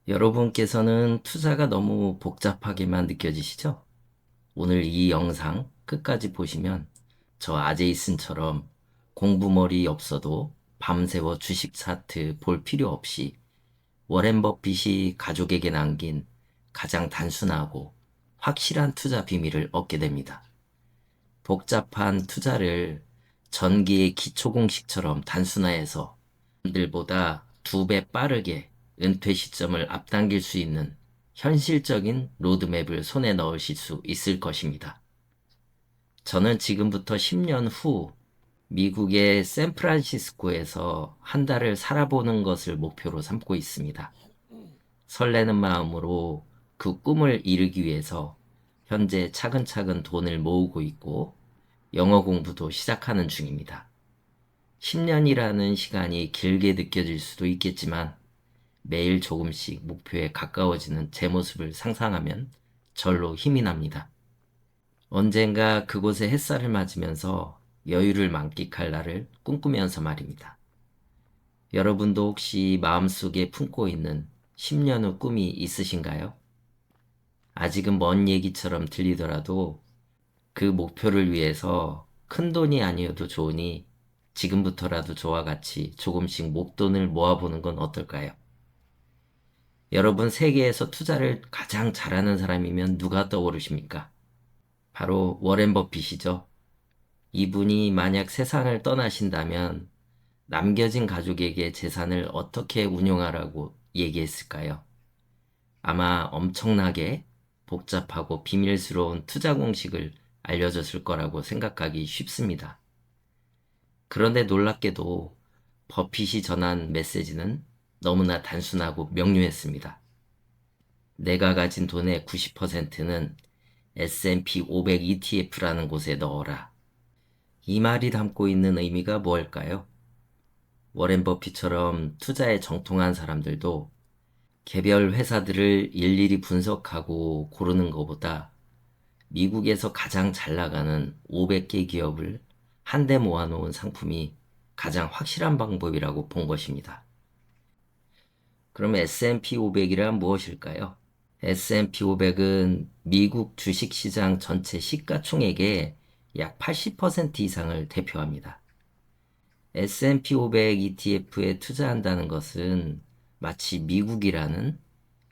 여러분께서는 투자가 너무 복잡하게만 느껴지시죠? 오늘 이 영상 끝까지 보시면 저 아제이슨처럼 공부머리 없어도 밤새워 주식 차트 볼 필요 없이 워렌 버핏이 가족에게 남긴 가장 단순하고 확실한 투자 비밀을 얻게 됩니다. 복잡한 투자를 전기의 기초 공식처럼 단순화해서 남들보다 2배 빠르게 은퇴 시점을 앞당길 수 있는 현실적인 로드맵을 손에 넣으실 수 있을 것입니다. 저는 지금부터 10년 후 미국의 샌프란시스코에서 한 달을 살아보는 것을 목표로 삼고 있습니다. 설레는 마음으로 그 꿈을 이루기 위해서 현재 차근차근 돈을 모으고 있고 영어 공부도 시작하는 중입니다. 10년이라는 시간이 길게 느껴질 수도 있겠지만 매일 조금씩 목표에 가까워지는 제 모습을 상상하면 절로 힘이 납니다. 언젠가 그곳에 햇살을 맞으면서 여유를 만끽할 날을 꿈꾸면서 말입니다. 여러분도 혹시 마음속에 품고 있는 10년 후 꿈이 있으신가요? 아직은 먼 얘기처럼 들리더라도 그 목표를 위해서 큰 돈이 아니어도 좋으니 지금부터라도 저와 같이 조금씩 목돈을 모아보는 건 어떨까요? 여러분 세계에서 투자를 가장 잘하는 사람이면 누가 떠오르십니까? 바로 워렌 버핏이죠. 이분이 만약 세상을 떠나신다면 남겨진 가족에게 재산을 어떻게 운용하라고 얘기했을까요? 아마 엄청나게 복잡하고 비밀스러운 투자 공식을 알려줬을 거라고 생각하기 쉽습니다. 그런데 놀랍게도 버핏이 전한 메시지는 너무나 단순하고 명료했습니다. 내가 가진 돈의 90%는 S&P 500 ETF라는 곳에 넣어라. 이 말이 담고 있는 의미가 뭘까요? 워렌 버핏처럼 투자에 정통한 사람들도 개별 회사들을 일일이 분석하고 고르는 것보다 미국에서 가장 잘 나가는 500개 기업을 한데 모아놓은 상품이 가장 확실한 방법이라고 본 것입니다. 그럼 S&P 500이란 무엇일까요? S&P 500은 미국 주식시장 전체 시가총액의 약 80% 이상을 대표합니다. S&P 500 ETF에 투자한다는 것은 마치 미국이라는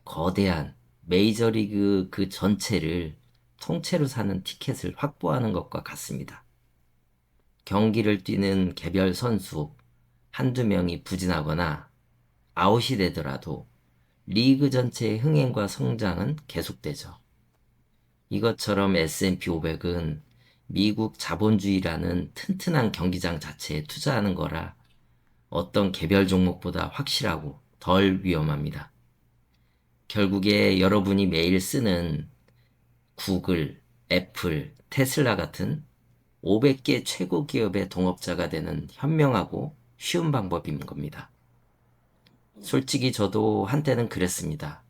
거대한 메이저리그 그 전체를 통째로 사는 티켓을 확보하는 것과 같습니다. 경기를 뛰는 개별 선수 한두 명이 부진하거나 아웃이 되더라도 리그 전체의 흥행과 성장은 계속되죠. 이것처럼 S&P 500은 미국 자본주의라는 튼튼한 경기장 자체에 투자하는 거라 어떤 개별 종목보다 확실하고 덜 위험합니다. 결국에 여러분이 매일 쓰는 구글, 애플, 테슬라 같은 500개 최고 기업의 동업자가 되는 현명하고 쉬운 방법인 겁니다. 솔직히 저도 한때는 그랬습니다.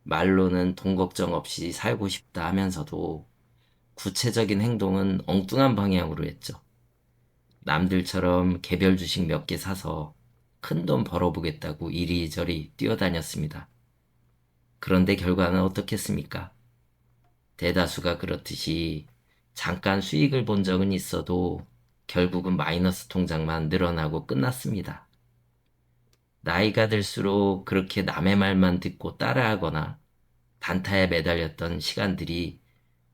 말로는 돈 걱정 없이 살고 싶다 하면서도 구체적인 행동은 엉뚱한 방향으로 했죠. 남들처럼 개별 주식 몇 개 사서 큰 돈 벌어보겠다고 이리저리 뛰어다녔습니다. 그런데 결과는 어떻겠습니까? 대다수가 그렇듯이 잠깐 수익을 본 적은 있어도 결국은 마이너스 통장만 늘어나고 끝났습니다. 나이가 들수록 그렇게 남의 말만 듣고 따라하거나 단타에 매달렸던 시간들이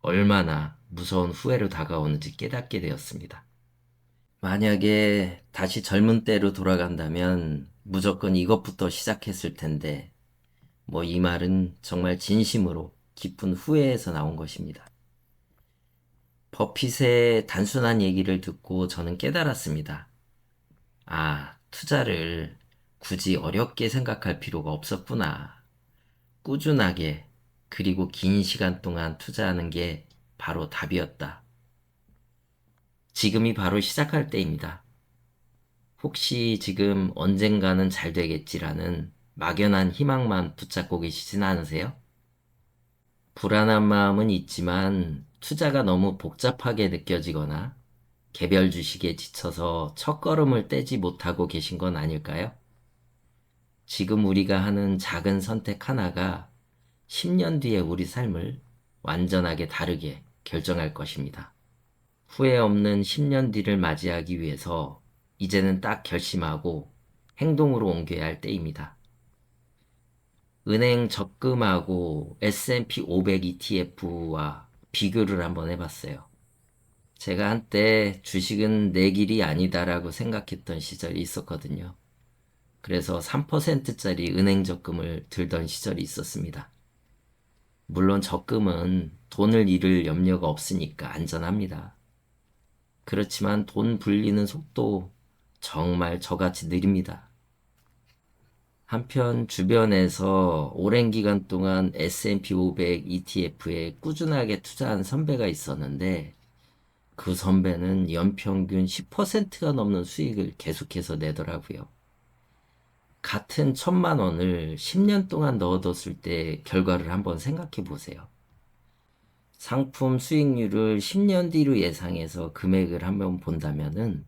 얼마나 무서운 후회로 다가오는지 깨닫게 되었습니다. 만약에 다시 젊은 때로 돌아간다면 무조건 이것부터 시작했을 텐데, 이 말은 정말 진심으로 깊은 후회에서 나온 것입니다. 버핏의 단순한 얘기를 듣고 저는 깨달았습니다. 아, 투자를 굳이 어렵게 생각할 필요가 없었구나. 꾸준하게, 그리고 긴 시간 동안 투자하는 게 바로 답이었다. 지금이 바로 시작할 때입니다. 혹시 지금 언젠가는 잘 되겠지라는 막연한 희망만 붙잡고 계시진 않으세요? 불안한 마음은 있지만 투자가 너무 복잡하게 느껴지거나 개별 주식에 지쳐서 첫걸음을 떼지 못하고 계신 건 아닐까요? 지금 우리가 하는 작은 선택 하나가 10년 뒤에 우리 삶을 완전하게 다르게 결정할 것입니다. 후회 없는 10년 뒤를 맞이하기 위해서 이제는 딱 결심하고 행동으로 옮겨야 할 때입니다. 은행 적금하고 S&P 500 ETF와 비교를 한번 해봤어요. 제가 한때 주식은 내 길이 아니다라고 생각했던 시절이 있었거든요. 그래서 3%짜리 은행 적금을 들던 시절이 있었습니다. 물론 적금은 돈을 잃을 염려가 없으니까 안전합니다. 그렇지만 돈 불리는 속도 정말 저같이 느립니다. 한편 주변에서 오랜 기간 동안 S&P 500 ETF에 꾸준하게 투자한 선배가 있었는데 그 선배는 연평균 10%가 넘는 수익을 계속해서 내더라고요. 같은 1,000만 원을 10년 동안 넣어뒀을 때 결과를 한번 생각해 보세요. 상품 수익률을 10년 뒤로 예상해서 금액을 한번 본다면은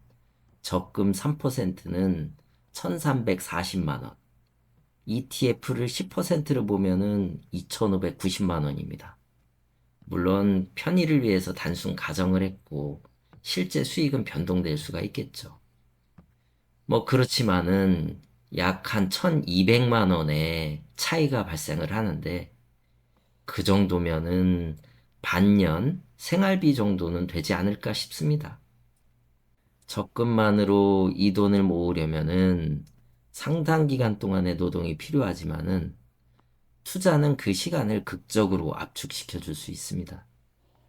적금 3%는 1,340만 원, ETF를 10%로 보면은 2,590만 원입니다. 물론 편의를 위해서 단순 가정을 했고 실제 수익은 변동될 수가 있겠죠. 뭐 그렇지만은 약 한 1,200만 원의 차이가 발생을 하는데 그 정도면은 반년 생활비 정도는 되지 않을까 싶습니다. 적금만으로 이 돈을 모으려면은 상당 기간 동안의 노동이 필요하지만은 투자는 그 시간을 극적으로 압축시켜 줄 수 있습니다.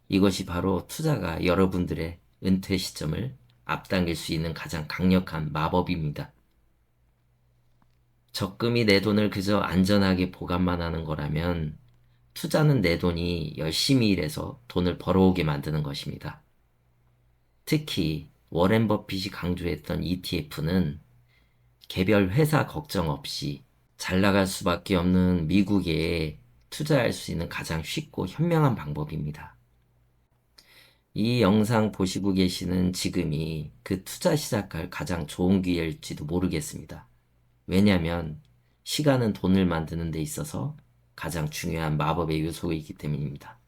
이것이 바로 투자가 여러분들의 은퇴 시점을 앞당길 수 있는 가장 강력한 마법입니다. 적금이 내 돈을 그저 안전하게 보관만 하는 거라면 투자는 내 돈이 열심히 일해서 돈을 벌어오게 만드는 것입니다. 특히 워렌 버핏이 강조했던 ETF는 개별 회사 걱정 없이 잘 나갈 수밖에 없는 미국에 투자할 수 있는 가장 쉽고 현명한 방법입니다. 이 영상 보시고 계시는 지금이 그 투자 시작할 가장 좋은 기회일지도 모르겠습니다. 왜냐하면 시간은 돈을 만드는 데 있어서 가장 중요한 마법의 요소이기 때문입니다.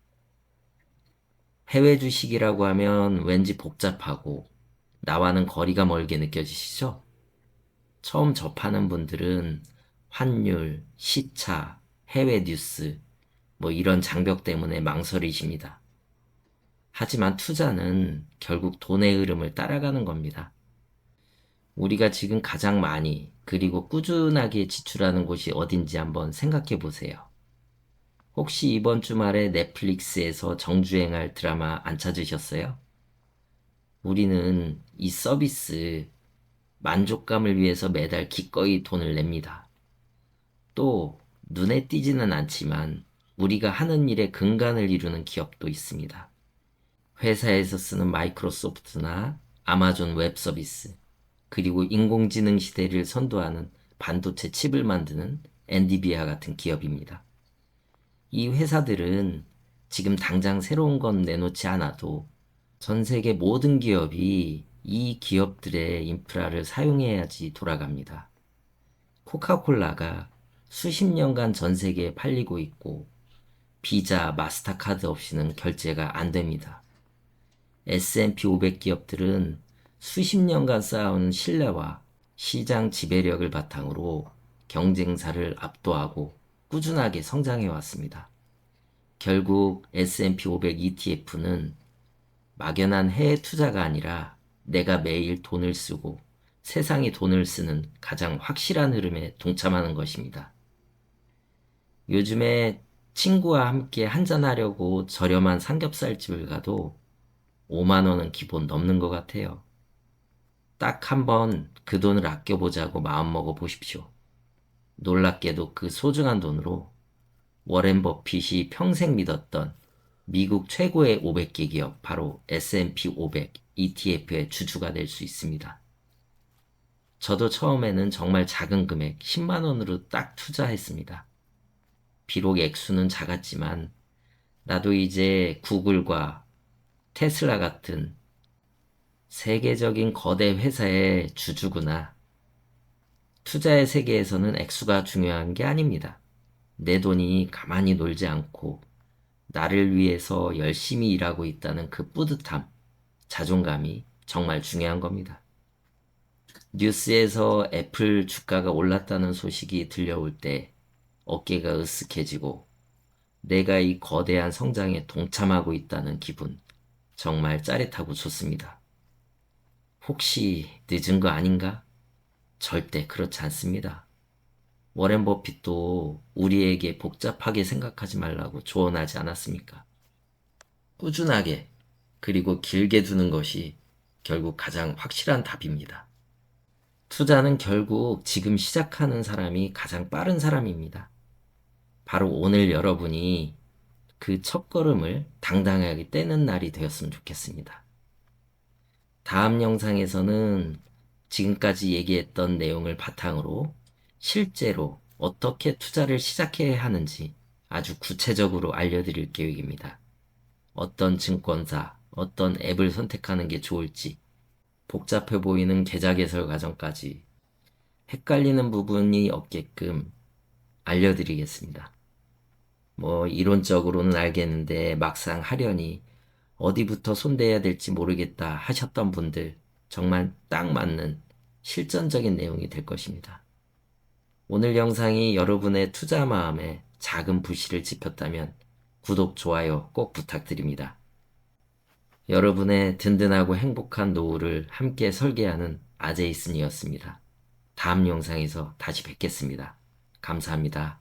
해외 주식이라고 하면 왠지 복잡하고 나와는 거리가 멀게 느껴지시죠? 처음 접하는 분들은 환율, 시차, 해외 뉴스, 뭐 이런 장벽 때문에 망설이십니다. 하지만 투자는 결국 돈의 흐름을 따라가는 겁니다. 우리가 지금 가장 많이 그리고 꾸준하게 지출하는 곳이 어딘지 한번 생각해 보세요. 혹시 이번 주말에 넷플릭스에서 정주행할 드라마 안 찾으셨어요? 우리는 이 서비스 만족감을 위해서 매달 기꺼이 돈을 냅니다. 또 눈에 띄지는 않지만 우리가 하는 일의 근간을 이루는 기업도 있습니다. 회사에서 쓰는 마이크로소프트나 아마존 웹 서비스, 그리고 인공지능 시대를 선도하는 반도체 칩을 만드는 엔비디아 같은 기업입니다. 이 회사들은 지금 당장 새로운 건 내놓지 않아도 전 세계 모든 기업이 이 기업들의 인프라를 사용해야지 돌아갑니다. 코카콜라가 수십 년간 전 세계에 팔리고 있고 비자, 마스터카드 없이는 결제가 안 됩니다. S&P 500 기업들은 수십 년간 쌓아온 신뢰와 시장 지배력을 바탕으로 경쟁사를 압도하고 꾸준하게 성장해 왔습니다. 결국 S&P 500 ETF는 막연한 해외 투자가 아니라 내가 매일 돈을 쓰고 세상이 돈을 쓰는 가장 확실한 흐름에 동참하는 것입니다. 요즘에 친구와 함께 한잔하려고 저렴한 삼겹살집을 가도 5만 원은 기본 넘는 것 같아요. 딱 한번 그 돈을 아껴보자고 마음먹어 보십시오. 놀랍게도 그 소중한 돈으로 워렌 버핏이 평생 믿었던 미국 최고의 500개 기업, 바로 S&P 500 ETF의 주주가 될 수 있습니다. 저도 처음에는 정말 작은 금액 10만 원으로 딱 투자했습니다. 비록 액수는 작았지만 나도 이제 구글과 테슬라 같은 세계적인 거대 회사의 주주구나. 투자의 세계에서는 액수가 중요한 게 아닙니다. 내 돈이 가만히 놀지 않고 나를 위해서 열심히 일하고 있다는 그 뿌듯함, 자존감이 정말 중요한 겁니다. 뉴스에서 애플 주가가 올랐다는 소식이 들려올 때 어깨가 으쓱해지고 내가 이 거대한 성장에 동참하고 있다는 기분, 정말 짜릿하고 좋습니다. 혹시 늦은 거 아닌가? 절대 그렇지 않습니다. 워렌 버핏도 우리에게 복잡하게 생각하지 말라고 조언하지 않았습니까? 꾸준하게, 그리고 길게 두는 것이 결국 가장 확실한 답입니다. 투자는 결국 지금 시작하는 사람이 가장 빠른 사람입니다. 바로 오늘 여러분이 그 첫걸음을 당당하게 떼는 날이 되었으면 좋겠습니다. 다음 영상에서는 지금까지 얘기했던 내용을 바탕으로 실제로 어떻게 투자를 시작해야 하는지 아주 구체적으로 알려드릴 계획입니다. 어떤 증권사, 어떤 앱을 선택하는 게 좋을지, 복잡해 보이는 계좌 개설 과정까지 헷갈리는 부분이 없게끔 알려드리겠습니다. 이론적으로는 알겠는데 막상 하려니 어디부터 손대야 될지 모르겠다 하셨던 분들, 정말 딱 맞는 실전적인 내용이 될 것입니다. 오늘 영상이 여러분의 투자 마음에 작은 불씨를 지폈다면 구독, 좋아요 꼭 부탁드립니다. 여러분의 든든하고 행복한 노후를 함께 설계하는 아제이슨이었습니다. 다음 영상에서 다시 뵙겠습니다. 감사합니다.